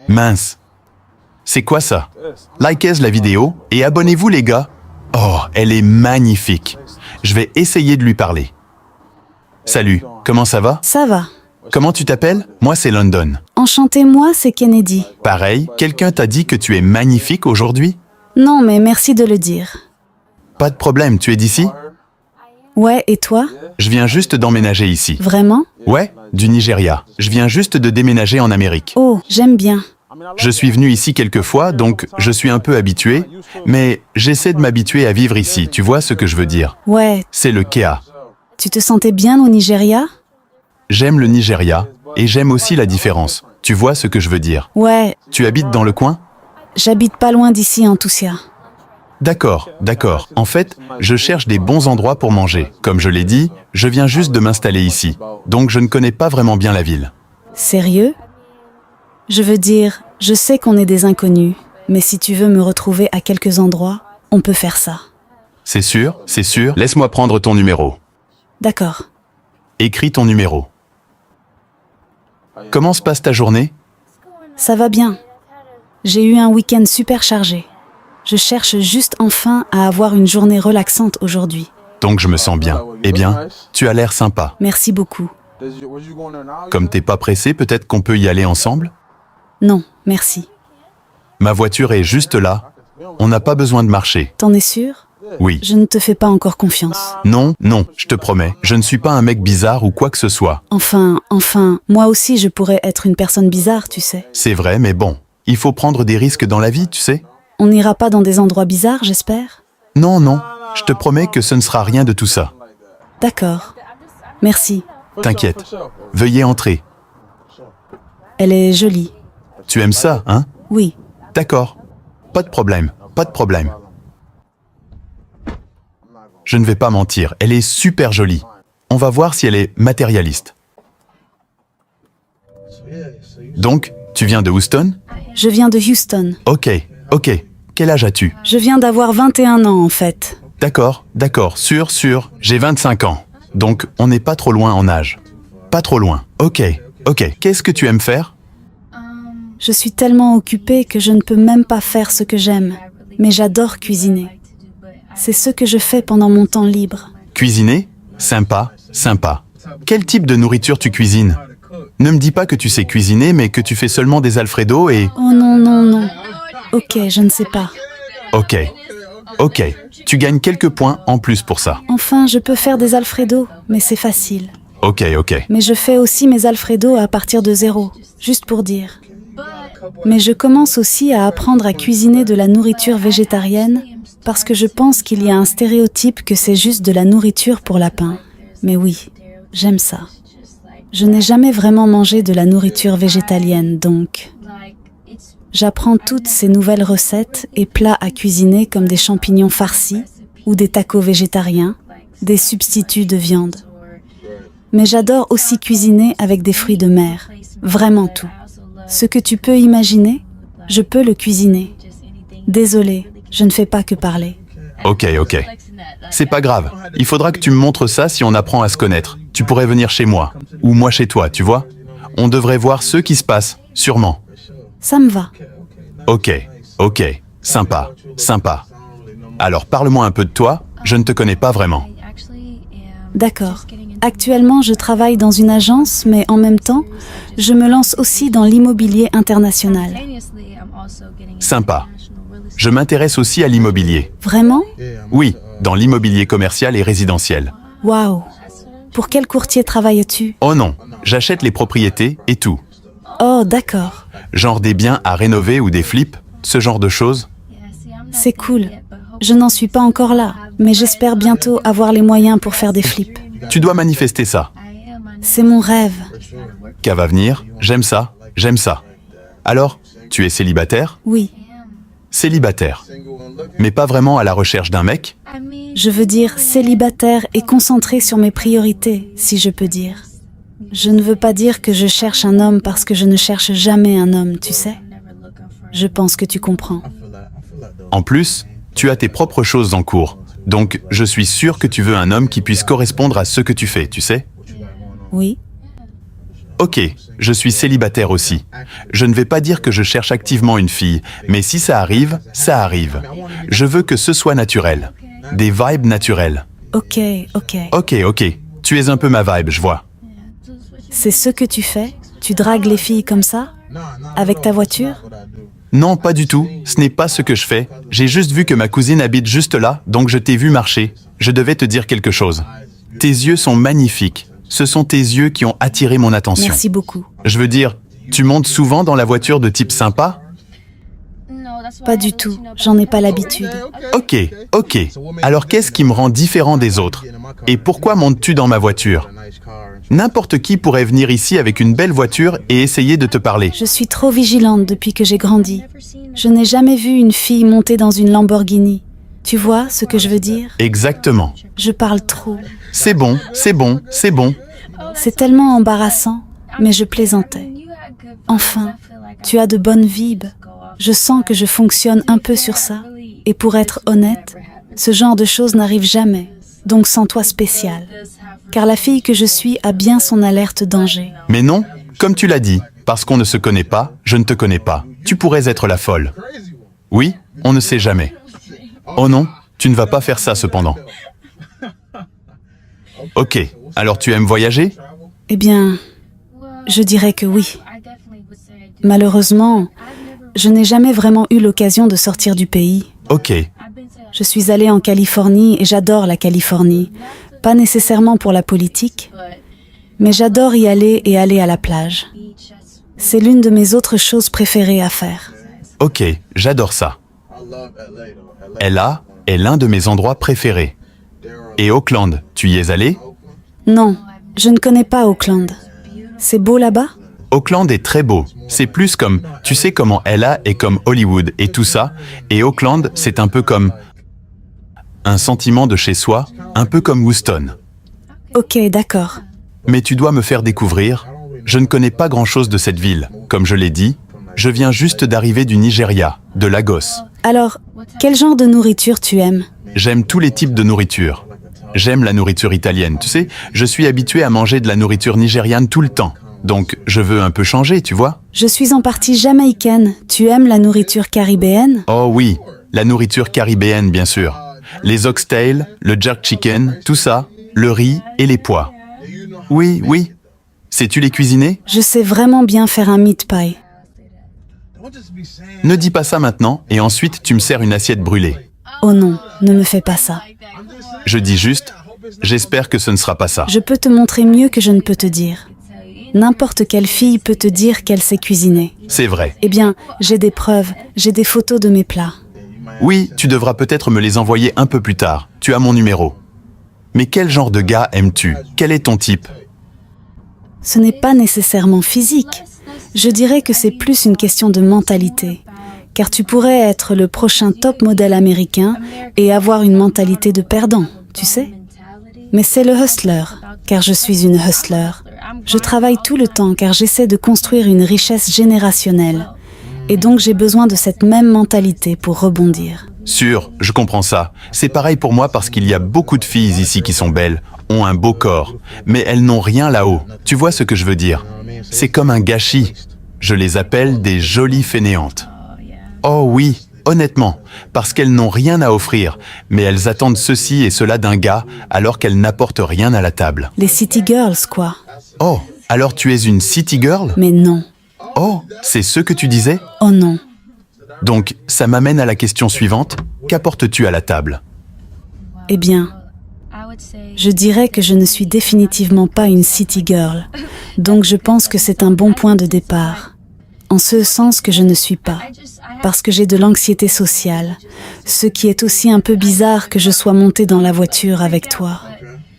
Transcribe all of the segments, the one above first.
Mince. C'est quoi ça? Likez la vidéo et abonnez-vous les gars. Oh, elle est magnifique. Je vais essayer de lui parler. Salut, comment ça va? Ça va. Comment tu t'appelles? Moi c'est London. Enchantée, moi, c'est Kennedy. Pareil, quelqu'un t'a dit que tu es magnifique aujourd'hui? Non, mais merci de le dire. Pas de problème, tu es d'ici? Ouais, et toi? Je viens juste d'emménager ici. Vraiment? Ouais, du Nigeria. Je viens juste de déménager en Amérique. Oh, j'aime bien. Je suis venu ici quelques fois, donc je suis un peu habitué, mais j'essaie de m'habituer à vivre ici, tu vois ce que je veux dire? Ouais, C'est le Kea. tu te sentais bien au Nigeria? J'aime le Nigeria, et j'aime aussi la différence. Tu vois ce que je veux dire? Ouais, Tu habites dans le coin? j'habite pas loin d'ici en Toussia. D'accord, d'accord. En fait, je cherche des bons endroits pour manger. Comme je l'ai dit, je viens juste de m'installer ici, donc je ne connais pas vraiment bien la ville. Sérieux? Je veux dire, je sais qu'on est des inconnus, mais si tu veux me retrouver à quelques endroits, on peut faire ça. C'est sûr, c'est sûr. Laisse-moi prendre ton numéro. D'accord. Écris ton numéro. Comment se passe ta journée? Ça va bien. J'ai eu un week-end super chargé. Je cherche juste enfin à avoir une journée relaxante aujourd'hui. Donc je me sens bien. Eh bien, tu as l'air sympa. Merci beaucoup. Comme t'es pas pressé, peut-être qu'on peut y aller ensemble? Non, merci. Ma voiture est juste là. On n'a pas besoin de marcher. T'en es sûr? Oui. Je ne te fais pas encore confiance. Non, non, je te promets. Je ne suis pas un mec bizarre ou quoi que ce soit. Enfin, moi aussi je pourrais être une personne bizarre, tu sais. C'est vrai, mais bon. Il faut prendre des risques dans la vie, tu sais. On n'ira pas dans des endroits bizarres, j'espère? Non, non. Je te promets que ce ne sera rien de tout ça. D'accord. Merci. T'inquiète. Veuillez entrer. Elle est jolie. Tu aimes ça, hein? Oui. D'accord. Pas de problème. Pas de problème. Je ne vais pas mentir, elle est super jolie. On va voir si elle est matérialiste. Donc, tu viens de Houston? Je viens de Houston. Ok, ok. Quel âge as-tu? Je viens d'avoir 21 ans en fait. D'accord, d'accord, sûr, j'ai 25 ans. Donc, on n'est pas trop loin en âge. Pas trop loin. Ok, ok. Qu'est-ce que tu aimes faire? Je suis tellement occupée que je ne peux même pas faire ce que j'aime. Mais j'adore cuisiner. C'est ce que je fais pendant mon temps libre. Cuisiner? Sympa, sympa. Quel type de nourriture tu cuisines? Ne me dis pas que tu sais cuisiner, mais que tu fais seulement des Alfredo et... Oh non, non, non. Ok, je ne sais pas. Ok, ok. Tu gagnes quelques points en plus pour ça. Enfin, je peux faire des Alfredo, mais c'est facile. Ok, ok. Mais je fais aussi mes Alfredo à partir de zéro, juste pour dire. Mais je commence aussi à apprendre à cuisiner de la nourriture végétarienne parce que je pense qu'il y a un stéréotype que c'est juste de la nourriture pour lapin. Mais oui, j'aime ça. Je n'ai jamais vraiment mangé de la nourriture végétalienne, donc j'apprends toutes ces nouvelles recettes et plats à cuisiner comme des champignons farcis ou des tacos végétariens, des substituts de viande. Mais j'adore aussi cuisiner avec des fruits de mer, vraiment tout. Ce que tu peux imaginer, je peux le cuisiner. Désolée, je ne fais pas que parler. Ok, ok. C'est pas grave. Il faudra que tu me montres ça si on apprend à se connaître. Tu pourrais venir chez moi. Ou moi chez toi, tu vois? On devrait voir ce qui se passe, sûrement. Ça me va. Ok, ok. Sympa, sympa. Alors parle-moi un peu de toi. Je ne te connais pas vraiment. D'accord. Actuellement, je travaille dans une agence, mais en même temps, je me lance aussi dans l'immobilier international. Sympa. Je m'intéresse aussi à l'immobilier. Vraiment? Oui, dans l'immobilier commercial et résidentiel. Waouh! Pour quel courtier travailles-tu? Oh non, j'achète les propriétés et tout. Oh, d'accord. Genre des biens à rénover ou des flips, ce genre de choses. C'est cool. Je n'en suis pas encore là, mais j'espère bientôt avoir les moyens pour faire des flips. Tu dois manifester ça. C'est mon rêve. Qu'à va venir, j'aime ça, j'aime ça. Alors, tu es célibataire? Oui. Célibataire. Mais pas vraiment à la recherche d'un mec? Je veux dire célibataire et concentré sur mes priorités, si je peux dire. Je ne veux pas dire que je cherche un homme parce que je ne cherche jamais un homme, tu sais. Je pense que tu comprends. En plus, tu as tes propres choses en cours. Donc, je suis sûr que tu veux un homme qui puisse correspondre à ce que tu fais, tu sais? Oui. Ok, je suis célibataire aussi. Je ne vais pas dire que je cherche activement une fille, mais si ça arrive, ça arrive. Je veux que ce soit naturel. Des vibes naturelles. Ok. Ok. Tu es un peu ma vibe, je vois. C'est ce que tu fais? Tu dragues les filles comme ça? Avec ta voiture? Non, pas du tout. Ce n'est pas ce que je fais. J'ai juste vu que ma cousine habite juste là, donc je t'ai vu marcher. Je devais te dire quelque chose. Tes yeux sont magnifiques. Ce sont tes yeux qui ont attiré mon attention. Merci beaucoup. Je veux dire, tu montes souvent dans la voiture de type sympa? Pas du tout, j'en ai pas l'habitude. Ok. Alors qu'est-ce qui me rend différent des autres? Et pourquoi montes-tu dans ma voiture? N'importe qui pourrait venir ici avec une belle voiture et essayer de te parler. Je suis trop vigilante depuis que j'ai grandi. Je n'ai jamais vu une fille monter dans une Lamborghini. Tu vois ce que je veux dire? Exactement. Je parle trop. C'est bon. C'est tellement embarrassant, mais je plaisantais. Enfin, tu as de bonnes vibes. Je sens que je fonctionne un peu sur ça. Et pour être honnête, ce genre de choses n'arrive jamais. Donc sens-toi spécial. Car la fille que je suis a bien son alerte danger. Mais non, comme tu l'as dit, parce qu'on ne se connaît pas, je ne te connais pas. Tu pourrais être la folle. Oui, on ne sait jamais. Oh non, tu ne vas pas faire ça cependant. Ok, alors tu aimes voyager? Eh bien, je dirais que oui. Malheureusement, je n'ai jamais vraiment eu l'occasion de sortir du pays. Ok, Je suis allée en Californie et j'adore la Californie. Pas nécessairement pour la politique, mais j'adore y aller et aller à la plage. C'est l'une de mes autres choses préférées à faire. ok, j'adore ça. LA est l'un de mes endroits préférés. Et Auckland, tu y es allé? Non, je ne connais pas Auckland. C'est beau là-bas? Auckland est très beau. C'est plus comme, tu sais comment LA est comme Hollywood et tout ça, et Auckland, c'est un peu comme un sentiment de chez soi, un peu comme Houston. Ok, d'accord. Mais tu dois me faire découvrir. Je ne connais pas grand-chose de cette ville. Comme je l'ai dit, je viens juste d'arriver du Nigeria, de Lagos. Alors, quel genre de nourriture tu aimes? J'aime tous les types de nourriture. J'aime la nourriture italienne, tu sais, je suis habitué à manger de la nourriture nigériane tout le temps. Donc, je veux un peu changer, tu vois? Je suis en partie jamaïcaine. Tu aimes la nourriture caribéenne? Oh oui, la nourriture caribéenne, bien sûr. Les oxtails, le jerk chicken, tout ça, le riz et les pois. Oui. Sais-tu les cuisiner? Je sais vraiment bien faire un meat pie. Ne dis pas ça maintenant, et ensuite tu me sers une assiette brûlée. Oh non, ne me fais pas ça. Je dis juste, j'espère que ce ne sera pas ça. Je peux te montrer mieux que je ne peux te dire. N'importe quelle fille peut te dire qu'elle sait cuisiner. C'est vrai. Eh bien, j'ai des preuves, j'ai des photos de mes plats. Oui, tu devras peut-être me les envoyer un peu plus tard. Tu as mon numéro. Mais quel genre de gars aimes-tu? Quel est ton type? Ce n'est pas nécessairement physique. Je dirais que c'est plus une question de mentalité. Car tu pourrais être le prochain top modèle américain et avoir une mentalité de perdant, tu sais? Mais c'est le hustler, car je suis une hustler. Je travaille tout le temps car j'essaie de construire une richesse générationnelle. Et donc j'ai besoin de cette même mentalité pour rebondir. Sûr, je comprends ça. C'est pareil pour moi parce qu'il y a beaucoup de filles ici qui sont belles, ont un beau corps, mais elles n'ont rien là-haut. Tu vois ce que je veux dire? C'est comme un gâchis. Je les appelle des jolies fainéantes. Oh oui, honnêtement, parce qu'elles n'ont rien à offrir, mais elles attendent ceci et cela d'un gars alors qu'elles n'apportent rien à la table. Les city girls, quoi. Oh, alors tu es une city girl? Mais non. Oh, c'est ce que tu disais? Oh non. Donc, ça m'amène à la question suivante. Qu'apportes-tu à la table? Eh bien, je dirais que je ne suis définitivement pas une city girl. Donc je pense que c'est un bon point de départ. En ce sens que je ne suis pas. Parce que j'ai de l'anxiété sociale. Ce qui est aussi un peu bizarre que je sois montée dans la voiture avec toi.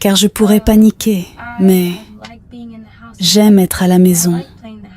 Car je pourrais paniquer, mais j'aime être à la maison.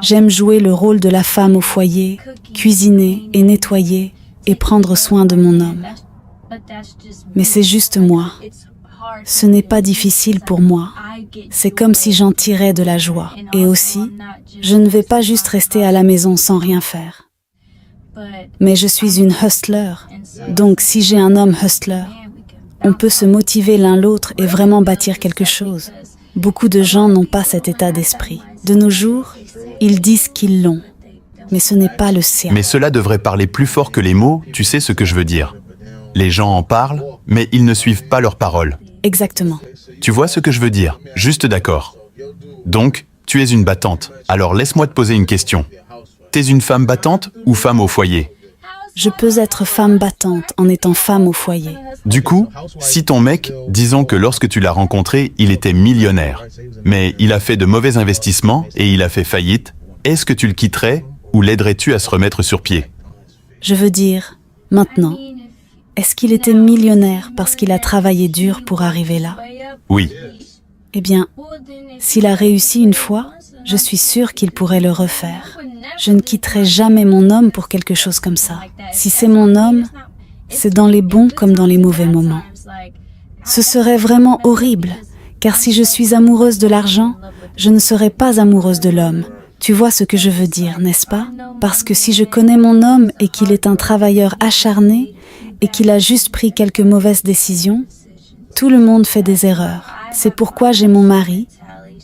J'aime jouer le rôle de la femme au foyer, cuisiner et nettoyer et prendre soin de mon homme. Mais c'est juste moi. Ce n'est pas difficile pour moi. C'est comme si j'en tirais de la joie. Et aussi, je ne vais pas juste rester à la maison sans rien faire. Mais je suis une hustler. Donc si j'ai un homme hustler, on peut se motiver l'un l'autre et vraiment bâtir quelque chose. Beaucoup de gens n'ont pas cet état d'esprit. De nos jours, ils disent qu'ils l'ont, mais ce n'est pas le sien. Mais cela devrait parler plus fort que les mots, tu sais ce que je veux dire. Les gens en parlent, mais ils ne suivent pas leurs paroles. Exactement. Tu vois ce que je veux dire? Juste d'accord. Donc, tu es une battante. Alors laisse-moi te poser une question. T'es une femme battante ou femme au foyer? Je peux être femme battante en étant femme au foyer. Du coup, si ton mec, disons que lorsque tu l'as rencontré, il était millionnaire, mais il a fait de mauvais investissements et il a fait faillite, est-ce que tu le quitterais ou l'aiderais-tu à se remettre sur pied? Je veux dire, maintenant, est-ce qu'il était millionnaire parce qu'il a travaillé dur pour arriver là? Oui. Eh bien, s'il a réussi une fois, je suis sûre qu'il pourrait le refaire. Je ne quitterai jamais mon homme pour quelque chose comme ça. Si c'est mon homme, c'est dans les bons comme dans les mauvais moments. Ce serait vraiment horrible, car si je suis amoureuse de l'argent, je ne serai pas amoureuse de l'homme. Tu vois ce que je veux dire, n'est-ce pas? Parce que si je connais mon homme et qu'il est un travailleur acharné et qu'il a juste pris quelques mauvaises décisions, tout le monde fait des erreurs. C'est pourquoi j'ai mon mari,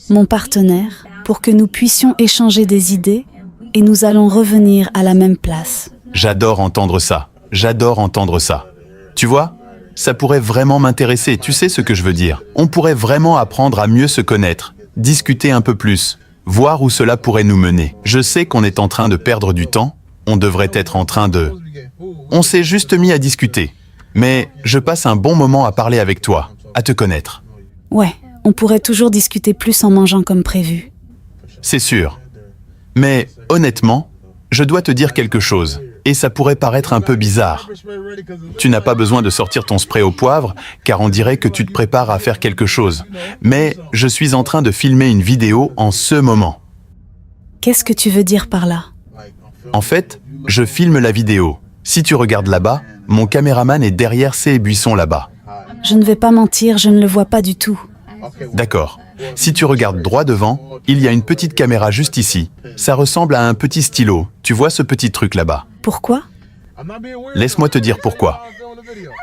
mon partenaire, pour que nous puissions échanger des idées et nous allons revenir à la même place. J'adore entendre ça. J'adore entendre ça. Tu vois, ça pourrait vraiment m'intéresser, tu sais ce que je veux dire. On pourrait vraiment apprendre à mieux se connaître, discuter un peu plus, voir où cela pourrait nous mener. Je sais qu'on est en train de perdre du temps, on devrait être en train de... On s'est juste mis à discuter. Mais je passe un bon moment à parler avec toi, à te connaître. Ouais, on pourrait toujours discuter plus en mangeant comme prévu. C'est sûr. Mais honnêtement, je dois te dire quelque chose, et ça pourrait paraître un peu bizarre. Tu n'as pas besoin de sortir ton spray au poivre, car on dirait que tu te prépares à faire quelque chose. Mais je suis en train de filmer une vidéo en ce moment. Qu'est-ce que tu veux dire par là? En fait, je filme la vidéo. Si tu regardes là-bas, mon caméraman est derrière ces buissons là-bas. Je ne vais pas mentir, je ne le vois pas du tout. D'accord. Si tu regardes droit devant, il y a une petite caméra juste ici. Ça ressemble à un petit stylo. Tu vois ce petit truc là-bas? Pourquoi? Laisse-moi te dire pourquoi.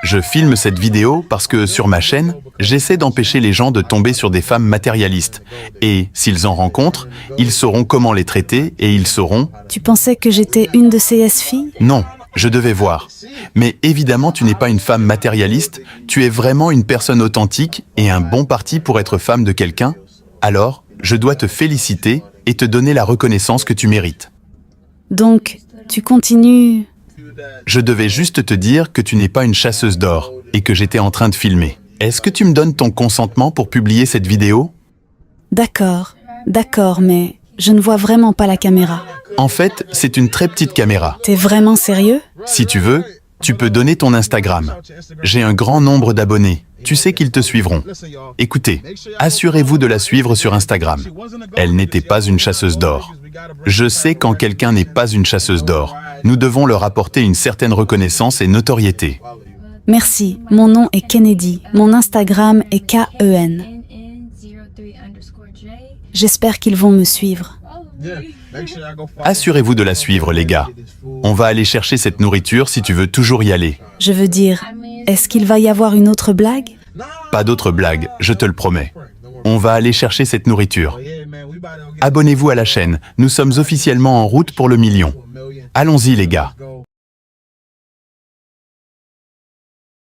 Je filme cette vidéo parce que sur ma chaîne, j'essaie d'empêcher les gens de tomber sur des femmes matérialistes. Et s'ils en rencontrent, ils sauront comment les traiter et ils sauront... Tu pensais que j'étais une de ces filles? Non, je devais voir. Mais évidemment, tu n'es pas une femme matérialiste, tu es vraiment une personne authentique et un bon parti pour être femme de quelqu'un. Alors, je dois te féliciter et te donner la reconnaissance que tu mérites. Donc, tu continues... Je devais juste te dire que tu n'es pas une chasseuse d'or et que j'étais en train de filmer. Est-ce que tu me donnes ton consentement pour publier cette vidéo? D'accord, mais je ne vois vraiment pas la caméra. En fait, c'est une très petite caméra. T'es vraiment sérieux? Si tu veux, tu peux donner ton Instagram. J'ai un grand nombre d'abonnés. Tu sais qu'ils te suivront. Écoutez, assurez-vous de la suivre sur Instagram. Elle n'était pas une chasseuse d'or. Je sais quand quelqu'un n'est pas une chasseuse d'or. Nous devons leur apporter une certaine reconnaissance et notoriété. Merci, mon nom est Kennedy. Mon Instagram est KEN. J'espère qu'ils vont me suivre. Assurez-vous de la suivre, les gars. On va aller chercher cette nourriture si tu veux toujours y aller. Je veux dire, est-ce qu'il va y avoir une autre blague? Pas d'autres blagues, je te le promets. On va aller chercher cette nourriture. Abonnez-vous à la chaîne, nous sommes officiellement en route pour le million. Allons-y, les gars.